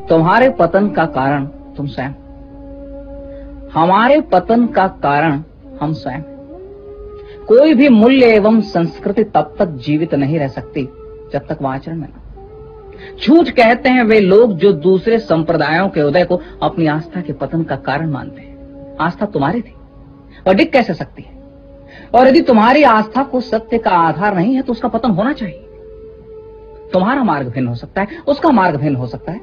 तुम्हारे पतन का कारण तुम स्वयं, हमारे पतन का कारण हम स्वयं। कोई भी मूल्य एवं संस्कृति तब तक जीवित नहीं रह सकती जब तक वह आचरण में न। झूठ कहते हैं वे लोग जो दूसरे संप्रदायों के उदय को अपनी आस्था के पतन का कारण मानते हैं। आस्था तुम्हारी थी और डिग कैसे सकती है? और यदि तुम्हारी आस्था को सत्य का आधार नहीं है तो उसका पतन होना चाहिए। तुम्हारा मार्ग भिन्न हो सकता है, उसका मार्ग भिन्न हो सकता है,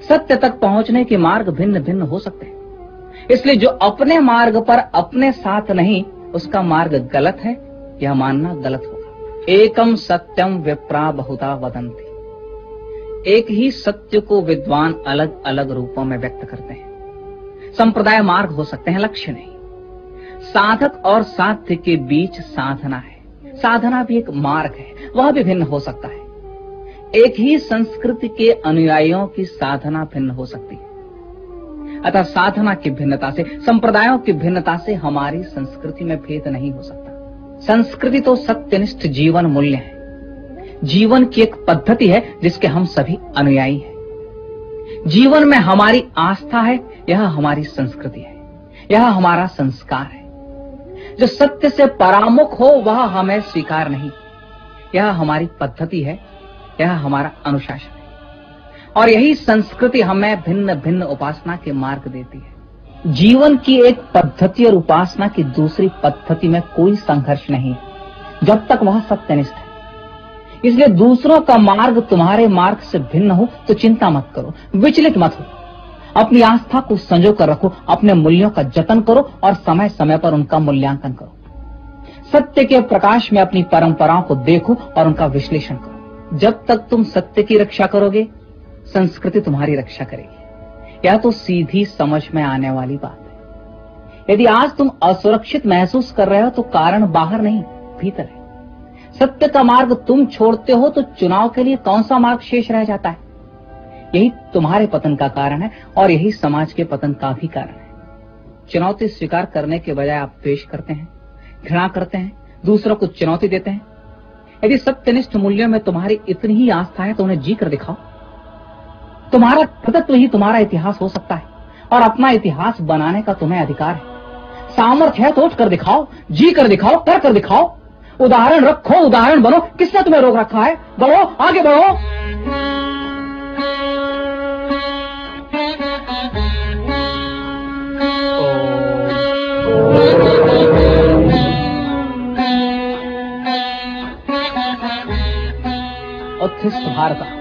सत्य तक पहुंचने के मार्ग भिन्न भिन्न हो सकते हैं। इसलिए जो अपने मार्ग पर अपने साथ नहीं, उसका मार्ग गलत है, यह मानना गलत होगा। एकम सत्यम विप्रा बहुधा वदन्ति। एक ही सत्य को विद्वान अलग अलग रूपों में व्यक्त करते हैं। संप्रदाय मार्ग हो सकते हैं, लक्ष्य नहीं। साधक और साध्य के बीच साधना है, साधना भी एक मार्ग है, वह भी भिन्न हो सकता है। एक ही संस्कृति के अनुयायियों की साधना भिन्न हो सकती है। अतः साधना की भिन्नता से, संप्रदायों की भिन्नता से हमारी संस्कृति में भेद नहीं हो सकता। संस्कृति तो सत्यनिष्ठ जीवन मूल्य है, जीवन की एक पद्धति है जिसके हम सभी अनुयायी हैं। जीवन में हमारी आस्था है, यह हमारी संस्कृति है, यह हमारा संस्कार है। जो सत्य से परामुख हो वह हमें स्वीकार नहीं, यह हमारी पद्धति है, यह हमारा अनुशासन है। और यही संस्कृति हमें भिन्न भिन्न उपासना के मार्ग देती है। जीवन की एक पद्धति और उपासना की दूसरी पद्धति में कोई संघर्ष नहीं जब तक वह सत्यनिष्ठ है। इसलिए दूसरों का मार्ग तुम्हारे मार्ग से भिन्न हो तो चिंता मत करो, विचलित मत हो। अपनी आस्था को संजो कर रखो, अपने मूल्यों का जतन करो और समय समय पर उनका मूल्यांकन करो। सत्य के प्रकाश में अपनी परंपराओं को देखो और उनका विश्लेषण करो। जब तक तुम सत्य की रक्षा करोगे, संस्कृति तुम्हारी रक्षा करेगी। यह तो सीधी समझ में आने वाली बात है। यदि आज तुम असुरक्षित महसूस कर रहे हो तो कारण बाहर नहीं, भीतर है। सत्य का मार्ग तुम छोड़ते हो तो चुनाव के लिए कौन सा मार्ग शेष रह जाता है? यही तुम्हारे पतन का कारण है और यही समाज के पतन का भी कारण है। चुनौती स्वीकार करने के बजाय आप द्वेष करते हैं, घृणा करते हैं, दूसरों को चुनौती देते हैं। यदि सत्यनिष्ठ मूल्यों में तुम्हारी इतनी ही आस्था है तो उन्हें जी कर दिखाओ। तुम्हारा कृतित्व ही तुम्हारा इतिहास हो सकता है और अपना इतिहास बनाने का तुम्हें अधिकार है। सामर्थ्य है तो उठ कर दिखाओ, जी कर दिखाओ, कर दिखाओ। उदाहरण रखो, उदाहरण बनो। किसने तुम्हें रोक रखा है? बढ़ो, आगे बढ़ो। उत्थिष्ठ भारत।